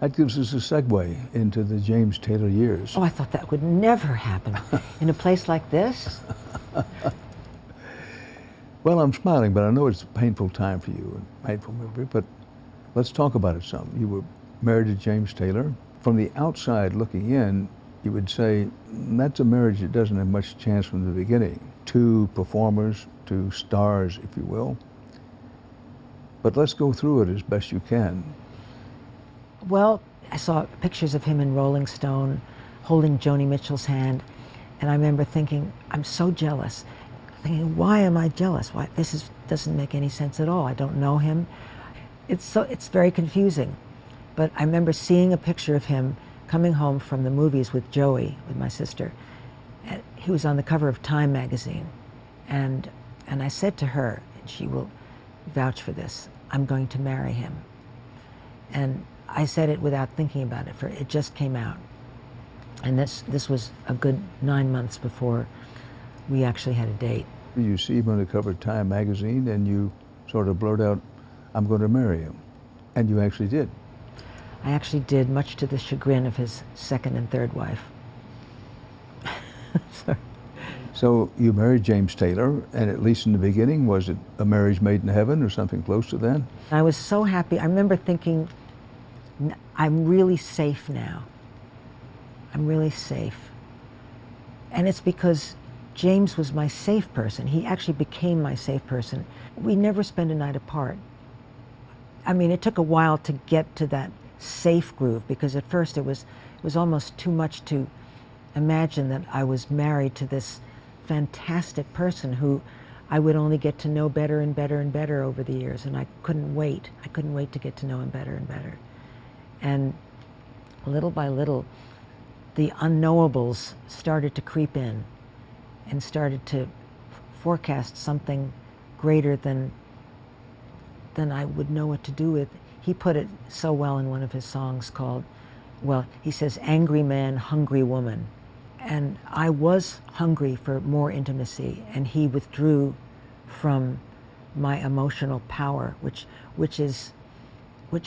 That gives us a segue into the James Taylor years. Oh, I thought that would never happen in a place like this. Well, I'm smiling, but I know it's a painful time for you, a painful memory, but let's talk about it some. You were married to James Taylor. From the outside looking in, you would say that's a marriage that doesn't have much chance from the beginning. Two performers, two stars, if you will. But let's go through it as best you can. Well, I saw pictures of him in Rolling Stone holding Joni Mitchell's hand, and I remember thinking, I'm so jealous. Thinking, why am I jealous? Why doesn't make any sense at all. I don't know him. It's very confusing. But I remember seeing a picture of him coming home from the movies with Joey, with my sister. And he was on the cover of Time magazine. And I said to her, and she will vouch for this, I'm going to marry him. And I said it without thinking about it, for it just came out. And this was a good 9 months before we actually had a date. You see him on the cover of Time magazine and you sort of blurt out, I'm going to marry him. And you actually did. I actually did, much to the chagrin of his second and third wife. So you married James Taylor, and at least in the beginning, was it a marriage made in heaven or something close to that? I was so happy. I remember thinking, I'm really safe now. I'm really safe. And it's because James was my safe person. He actually became my safe person. We never spent a night apart. I mean, it took a while to get to that safe groove, because at first it was almost too much to imagine that I was married to this fantastic person who I would only get to know better and better and better over the years, and I couldn't wait. I couldn't wait to get to know him better and better. And little by little, the unknowables started to creep in and started to forecast something greater than I would know what to do with. He put it so well in one of his songs called, well, he says, angry man, hungry woman. And I was hungry for more intimacy, and he withdrew from my emotional power, which is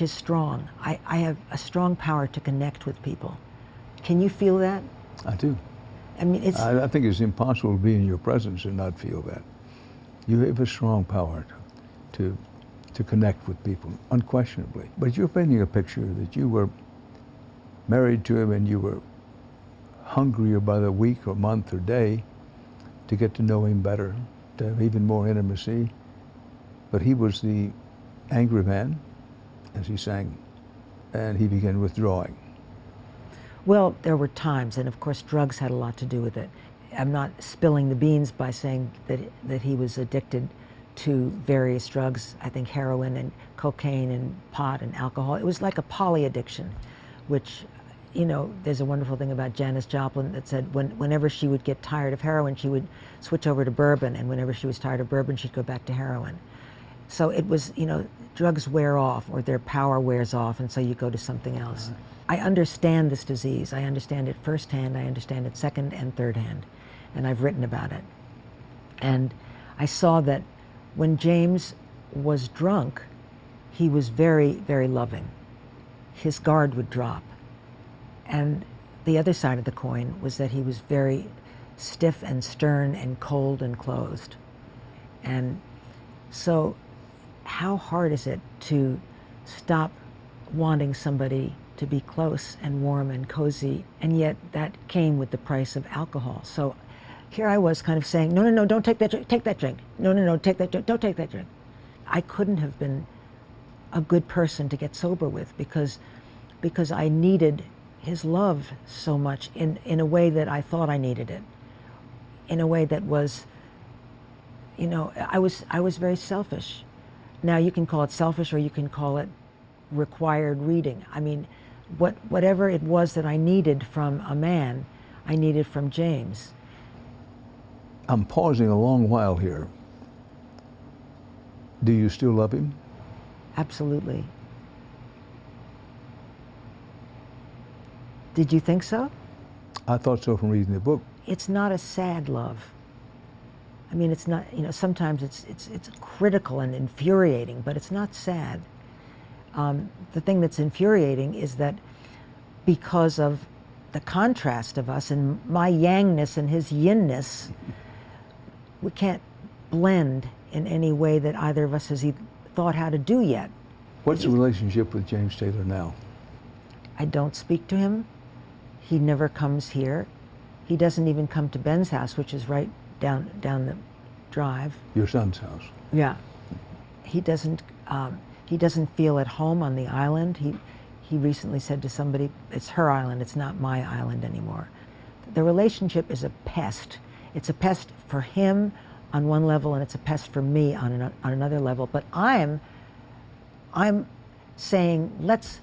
strong. I have a strong power to connect with people. Can you feel that? I do. I mean, I think it's impossible to be in your presence and not feel that. You have a strong power to connect with people, unquestionably. But you're painting a picture that you were married to him and you were hungrier by the week or month or day to get to know him better, to have even more intimacy. But he was the angry man, as he sang, and he began withdrawing. Well, there were times, and of course drugs had a lot to do with it. I'm not spilling the beans by saying that he was addicted to various drugs, I think heroin and cocaine and pot and alcohol. It was like a poly addiction, which, you know, there's a wonderful thing about Janis Joplin that said whenever she would get tired of heroin, she would switch over to bourbon, and whenever she was tired of bourbon, she'd go back to heroin. So it was, you know, drugs wear off, or their power wears off, and so you go to something else. I understand this disease. I understand it firsthand. I understand it second and third hand, and I've written about it. And I saw that when James was drunk, he was very, very loving. His guard would drop. And the other side of the coin was that he was very stiff and stern and cold and closed. And so how hard is it to stop wanting somebody to be close and warm and cozy, and yet that came with the price of alcohol. So here I was kind of saying, no, don't take that drink, take that drink. No, take that drink, don't take that drink. I couldn't have been a good person to get sober with because I needed his love so much in a way that I thought I needed it, in a way that was, you know, I was very selfish. Now you can call it selfish or you can call it required reading. I mean, whatever it was that I needed from a man, I needed from James. I'm pausing a long while here. Do you still love him? Absolutely. Did you think so? I thought so from reading the book. It's not a sad love. I mean, it's not, you know, sometimes it's critical and infuriating, but it's not sad. The thing that's infuriating is that because of the contrast of us and my yangness and his yinness, we can't blend in any way that either of us has thought how to do yet. What's the relationship with James Taylor now? I don't speak to him. He never comes here. He doesn't even come to Ben's house, which is right down the drive. Your son's house? Yeah. He doesn't feel at home on the island. He recently said to somebody, it's her island, it's not my island anymore. The relationship is a pest. It's a pest for him on one level, and it's a pest for me on another level. But I'm saying, let's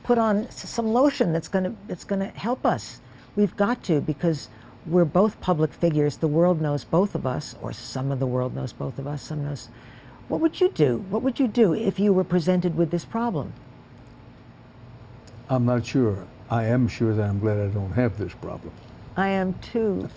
put on some lotion that's gonna help us. We've got to, because we're both public figures. The world knows both of us, or some of the world knows both of us. Some knows. What would you do? What would you do if you were presented with this problem? I'm not sure. I am sure that I'm glad I don't have this problem. I am too.